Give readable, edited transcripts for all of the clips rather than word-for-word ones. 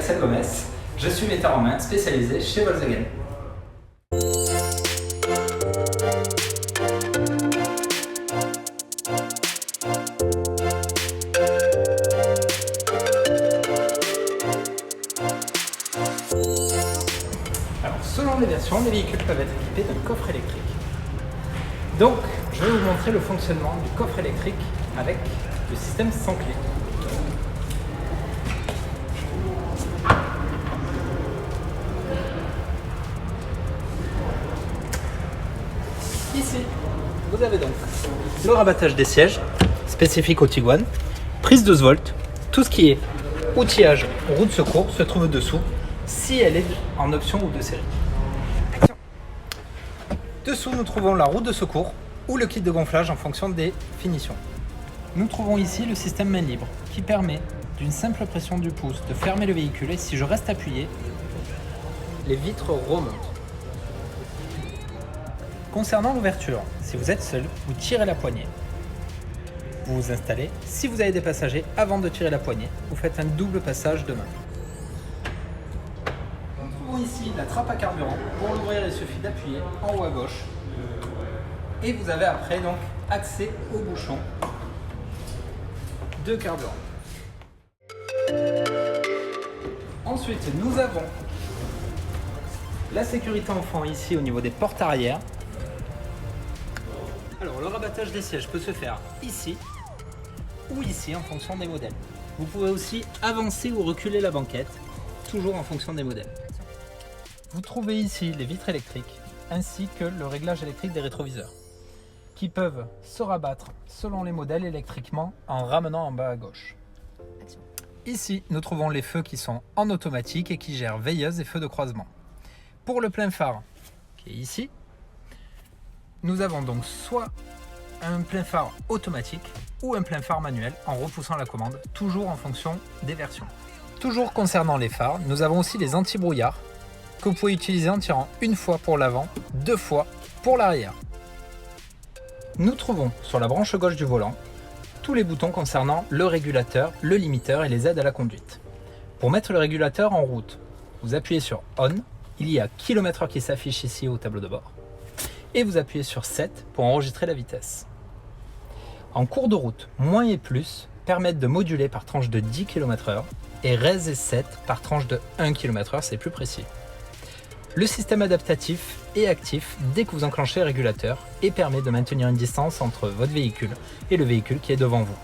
Axel Gomez, je suis metteur en main spécialisé chez Volkswagen. Alors, selon les versions, les véhicules peuvent être équipés d'un coffre électrique. Donc, je vais vous montrer le fonctionnement du coffre électrique avec le système sans clé. Ici, vous avez donc le rabattage des sièges, spécifique au Tiguan, prise 12 volts, tout ce qui est outillage, roue de secours se trouve dessous, si elle est en option ou de série. Action. Dessous, nous trouvons la roue de secours ou le kit de gonflage en fonction des finitions. Nous trouvons ici le système main libre qui permet d'une simple pression du pouce de fermer le véhicule et si je reste appuyé, les vitres remontent. Concernant l'ouverture, si vous êtes seul, vous tirez la poignée. Vous vous installez. Si vous avez des passagers, avant de tirer la poignée, vous faites un double passage de main. Nous trouvons ici la trappe à carburant. Pour l'ouvrir, il suffit d'appuyer en haut à gauche. Et vous avez après donc accès au bouchon de carburant. Ensuite, nous avons la sécurité enfant ici au niveau des portes arrière. Alors, le rabattage des sièges peut se faire ici ou ici en fonction des modèles. Vous pouvez aussi avancer ou reculer la banquette, toujours en fonction des modèles. Vous trouvez ici les vitres électriques ainsi que le réglage électrique des rétroviseurs qui peuvent se rabattre selon les modèles électriquement en ramenant en bas à gauche. Ici, nous trouvons les feux qui sont en automatique et qui gèrent veilleuse et feux de croisement. Pour le plein phare, qui est ici, nous avons donc soit un plein phare automatique ou un plein phare manuel en repoussant la commande, toujours en fonction des versions. Toujours concernant les phares, nous avons aussi les anti-brouillard que vous pouvez utiliser en tirant une fois pour l'avant, deux fois pour l'arrière. Nous trouvons sur la branche gauche du volant tous les boutons concernant le régulateur, le limiteur et les aides à la conduite. Pour mettre le régulateur en route, vous appuyez sur On, il y a km/h qui s'affiche ici au tableau de bord. Et vous appuyez sur 7 pour enregistrer la vitesse. En cours de route, moins et plus permettent de moduler par tranche de 10 km/h et Res et 7 par tranche de 1 km/h, c'est plus précis. Le système adaptatif est actif dès que vous enclenchez le régulateur et permet de maintenir une distance entre votre véhicule et le véhicule qui est devant vous.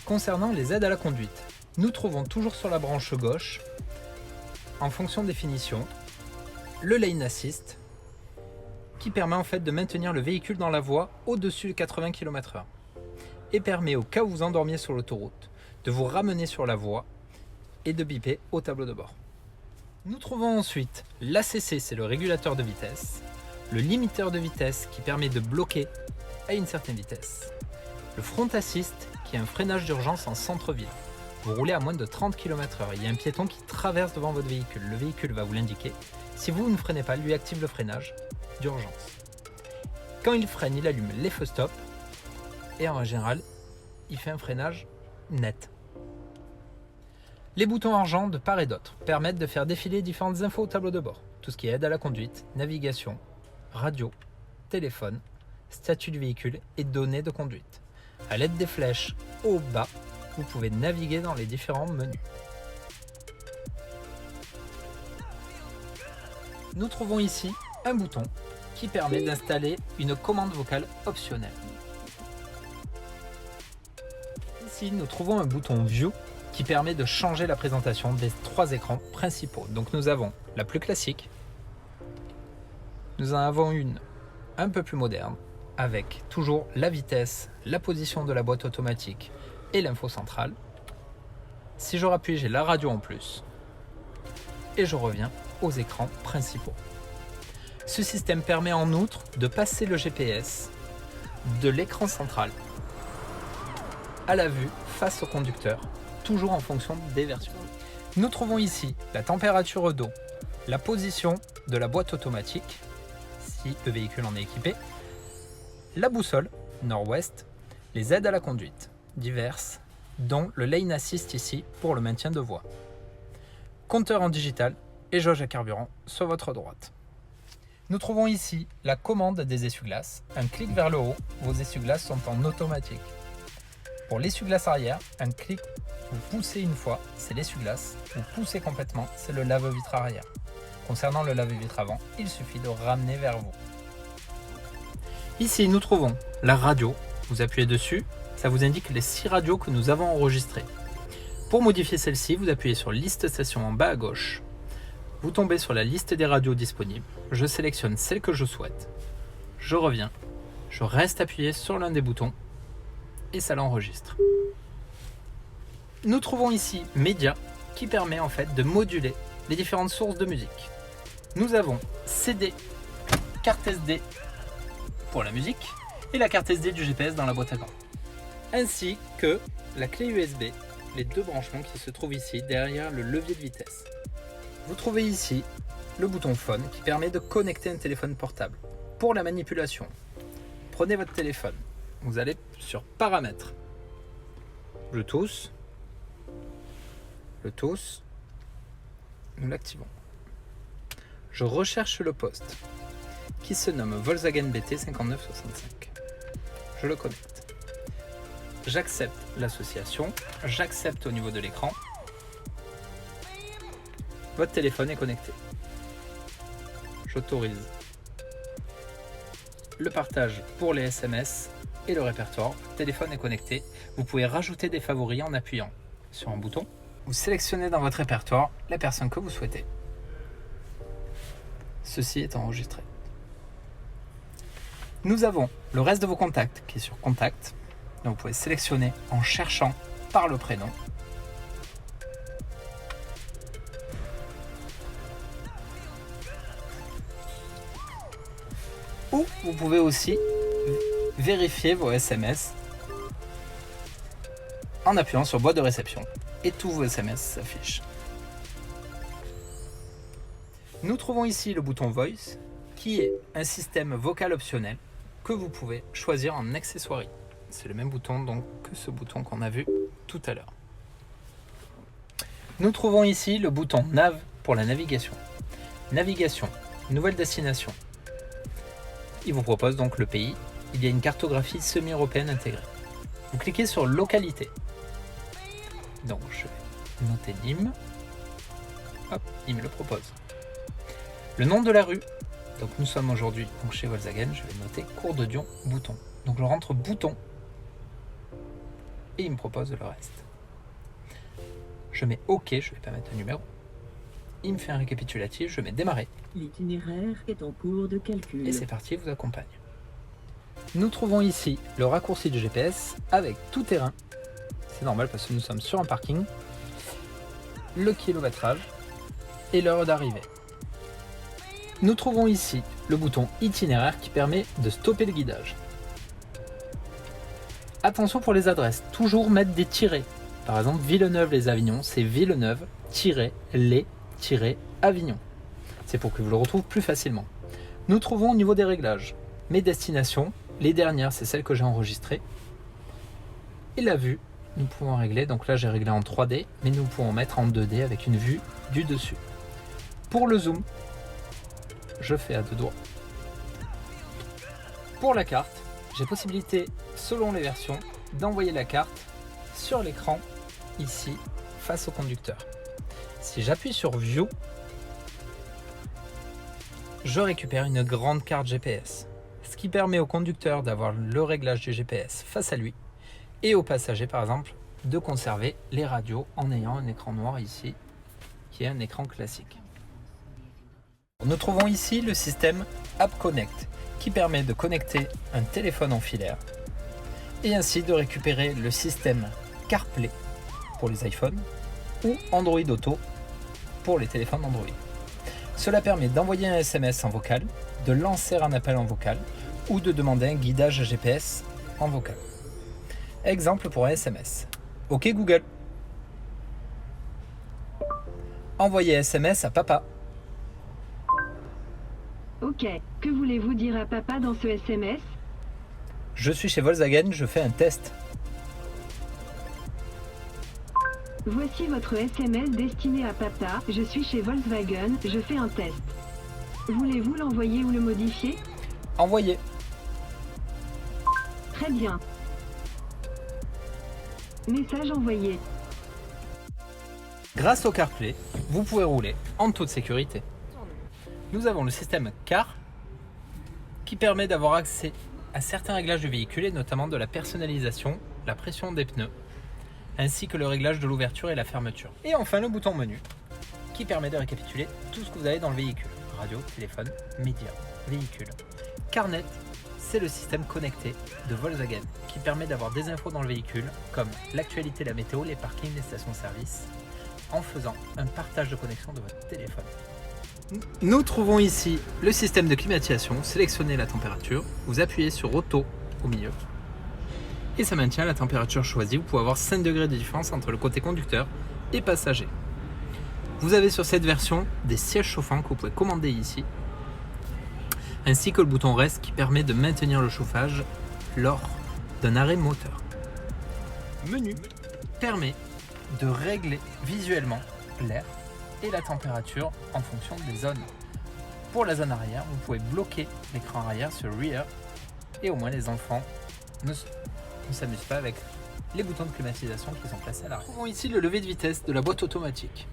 Concernant les aides à la conduite, nous trouvons toujours sur la branche gauche, en fonction des finitions, le Lane Assist, qui permet en fait de maintenir le véhicule dans la voie au-dessus de 80 km/h et permet au cas où vous endormiez sur l'autoroute de vous ramener sur la voie et de biper au tableau de bord. Nous trouvons ensuite l'ACC, c'est le régulateur de vitesse, le limiteur de vitesse qui permet de bloquer à une certaine vitesse, le Front Assist qui est un freinage d'urgence en centre-ville. Vous roulez à moins de 30 km/h, il y a un piéton qui traverse devant votre véhicule, le véhicule va vous l'indiquer. Si vous ne freinez pas, lui active le freinage d'urgence. Quand il freine, il allume les feux stop et en général, il fait un freinage net. Les boutons argent de part et d'autre permettent de faire défiler différentes infos au tableau de bord. Tout ce qui est aide à la conduite, navigation, radio, téléphone, statut du véhicule et données de conduite. À l'aide des flèches haut bas, vous pouvez naviguer dans les différents menus. Nous trouvons ici un bouton qui permet d'installer une commande vocale optionnelle. Ici, nous trouvons un bouton View qui permet de changer la présentation des trois écrans principaux. Donc nous avons la plus classique, nous en avons une un peu plus moderne, avec toujours la vitesse, la position de la boîte automatique et l'info centrale. Si je rappuie, j'ai la radio en plus. Et je reviens aux écrans principaux. Ce système permet en outre de passer le GPS de l'écran central à la vue face au conducteur, toujours en fonction des versions. Nous trouvons ici la température d'eau, la position de la boîte automatique, si le véhicule en est équipé, la boussole, nord-ouest, les aides à la conduite, diverses, dont le Lane Assist ici pour le maintien de voie. compteur en digital et jauge à carburant sur votre droite. Nous trouvons ici la commande des essuie-glaces. Un clic vers le haut, vos essuie-glaces sont en automatique. Pour l'essuie-glace arrière, un clic, vous poussez une fois, c'est l'essuie-glace. Vous poussez complètement, c'est le lave-vitre arrière. Concernant le lave-vitre avant, il suffit de ramener vers vous. Ici, nous trouvons la radio. Vous appuyez dessus, ça vous indique les 6 radios que nous avons enregistrées. Pour modifier celle-ci, vous appuyez sur Liste station en bas à gauche. Vous tombez sur la liste des radios disponibles. Je sélectionne celle que je souhaite. Je reviens. Je reste appuyé sur l'un des boutons et ça l'enregistre. Nous trouvons ici Média qui permet en fait de moduler les différentes sources de musique. Nous avons CD, carte SD pour la musique et la carte SD du GPS dans la boîte à gants. Ainsi que la clé USB, les 2 branchements qui se trouvent ici derrière le levier de vitesse. Vous trouvez ici le bouton Phone qui permet de connecter un téléphone portable. Pour la manipulation, prenez votre téléphone, vous allez sur Paramètres, Bluetooth, nous l'activons. Je recherche le poste qui se nomme Volkswagen BT 5965. Je le connecte. J'accepte l'association, j'accepte au niveau de l'écran. Votre téléphone est connecté. J'autorise le partage pour les SMS et le répertoire. Le téléphone est connecté. Vous pouvez rajouter des favoris en appuyant sur un bouton. Vous sélectionnez dans votre répertoire la personne que vous souhaitez. Ceci est enregistré. Nous avons le reste de vos contacts qui est sur Contact. Donc vous pouvez sélectionner en cherchant par le prénom. Ou vous pouvez aussi vérifier vos SMS en appuyant sur boîte de réception et tous vos SMS s'affichent. Nous trouvons ici le bouton Voice qui est un système vocal optionnel que vous pouvez choisir en accessoirie. C'est le même bouton donc que ce bouton qu'on a vu tout à l'heure. Nous trouvons ici le bouton Nav pour la navigation. Navigation, nouvelle destination. Il vous propose donc le pays. Il y a une cartographie semi-européenne intégrée. Vous cliquez sur Localité. Donc je vais noter Nîmes. Hop, il me le propose. Le nom de la rue. Donc nous sommes aujourd'hui chez Volkswagen. Je vais noter Cours de Dion, bouton. Donc je rentre bouton. Et il me propose le reste. Je mets OK, je ne vais pas mettre un numéro. Il me fait un récapitulatif, je mets démarrer. L'itinéraire est en cours de calcul. Et c'est parti, il vous accompagne. Nous trouvons ici le raccourci du GPS avec tout terrain. C'est normal parce que nous sommes sur un parking. Le kilométrage et l'heure d'arrivée. Nous trouvons ici le bouton itinéraire qui permet de stopper le guidage. Attention pour les adresses, toujours mettre des tirets. Par exemple, Villeneuve-les-Avignon, c'est Villeneuve-les-Avignon. C'est pour que vous le retrouviez plus facilement. Nous trouvons au niveau des réglages mes destinations. Les dernières, c'est celles que j'ai enregistrées. Et la vue, nous pouvons régler. Donc là, j'ai réglé en 3D, mais nous pouvons mettre en 2D avec une vue du dessus. Pour le zoom, je fais à 2 doigts. Pour la carte, j'ai possibilité, selon les versions, d'envoyer la carte sur l'écran, ici, face au conducteur. Si j'appuie sur View, je récupère une grande carte GPS, ce qui permet au conducteur d'avoir le réglage du GPS face à lui et aux passagers, par exemple, de conserver les radios en ayant un écran noir ici, qui est un écran classique. Nous trouvons ici le système App Connect, qui permet de connecter un téléphone en filaire et ainsi de récupérer le système CarPlay pour les iPhones ou Android Auto pour les téléphones Android. Cela permet d'envoyer un SMS en vocal, de lancer un appel en vocal ou de demander un guidage GPS en vocal. Exemple pour un SMS. OK Google. Envoyer SMS à papa. Ok, que voulez-vous dire à papa dans ce SMS? Je suis chez Volkswagen, je fais un test. Voici votre SMS destiné à papa. Je suis chez Volkswagen, je fais un test. Voulez-vous l'envoyer ou le modifier? Envoyez. Très bien. Message envoyé. Grâce au CarPlay, vous pouvez rouler en toute sécurité. Nous avons le système Car qui permet d'avoir accès à certains réglages du véhicule et notamment de la personnalisation, la pression des pneus, ainsi que le réglage de l'ouverture et la fermeture. Et enfin le bouton menu qui permet de récapituler tout ce que vous avez dans le véhicule. Radio, téléphone, médias, véhicule. CarNet, c'est le système connecté de Volkswagen qui permet d'avoir des infos dans le véhicule comme l'actualité, la météo, les parkings, les stations-service en faisant un partage de connexion de votre téléphone. Nous trouvons ici le système de climatisation, sélectionnez la température, vous appuyez sur Auto au milieu et ça maintient la température choisie. Vous pouvez avoir 5 degrés de différence entre le côté conducteur et passager. Vous avez sur cette version des sièges chauffants que vous pouvez commander ici, ainsi que le bouton Rest qui permet de maintenir le chauffage lors d'un arrêt moteur. Menu permet de régler visuellement l'air et la température en fonction des zones. Pour la zone arrière, vous pouvez bloquer l'écran arrière sur Rear et au moins les enfants ne s'amusent pas avec les boutons de climatisation qui sont placés à l'arrière. Nous trouvons ici le lever de vitesse de la boîte automatique.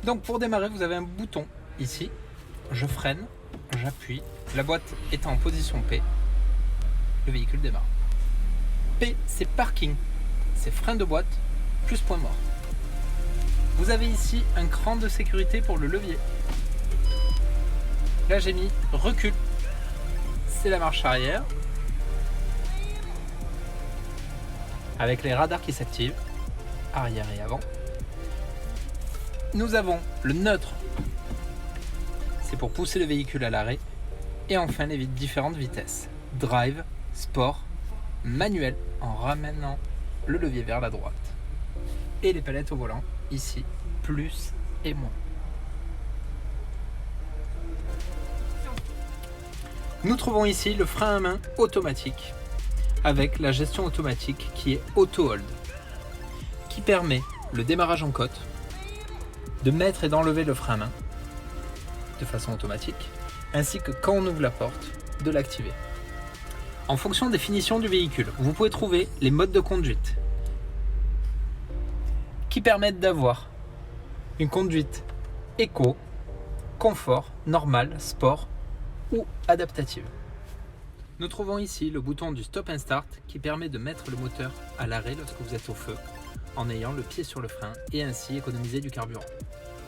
Donc pour démarrer, vous avez un bouton ici, je freine, j'appuie, la boîte étant en position P, le véhicule démarre. P c'est parking, c'est frein de boîte plus point mort. Vous avez ici un cran de sécurité pour le levier. Là j'ai mis recul, c'est la marche arrière, avec les radars qui s'activent, arrière et avant. Nous avons le neutre, c'est pour pousser le véhicule à l'arrêt. Et enfin les différentes vitesses, drive, sport, manuel en ramenant le levier vers la droite. Et les palettes au volant, ici, plus et moins. Nous trouvons ici le frein à main automatique avec la gestion automatique qui est Auto Hold, qui permet le démarrage en côte, de mettre et d'enlever le frein à main de façon automatique, ainsi que quand on ouvre la porte, de l'activer. En fonction des finitions du véhicule, vous pouvez trouver les modes de conduite qui permettent d'avoir une conduite éco, confort, normal, sport ou adaptative. Nous trouvons ici le bouton du Stop and Start qui permet de mettre le moteur à l'arrêt lorsque vous êtes au feu en ayant le pied sur le frein et ainsi économiser du carburant.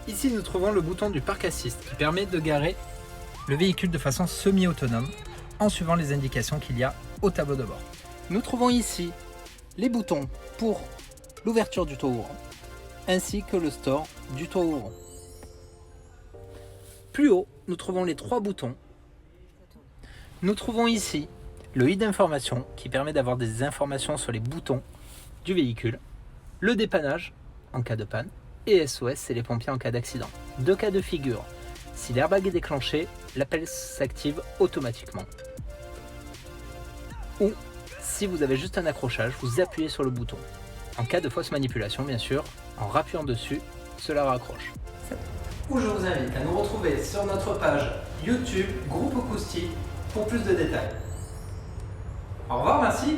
Ici nous trouvons le bouton du Park Assist qui permet de garer le véhicule de façon semi-autonome en suivant les indications qu'il y a au tableau de bord. Nous trouvons ici les boutons pour l'ouverture du toit ouvrant ainsi que le store du toit ouvrant. Plus haut, nous trouvons les 3 boutons. Nous trouvons ici le i d'information qui permet d'avoir des informations sur les boutons du véhicule, le dépannage en cas de panne et SOS, c'est les pompiers en cas d'accident. 2 cas de figure. Si l'airbag est déclenché, l'appel s'active automatiquement. Ou si vous avez juste un accrochage, vous appuyez sur le bouton. En cas de fausse manipulation, bien sûr, en rappuyant dessus, cela raccroche. Ou je vous invite à nous retrouver sur notre page YouTube Groupe Acousti pour plus de détails. Au revoir, merci.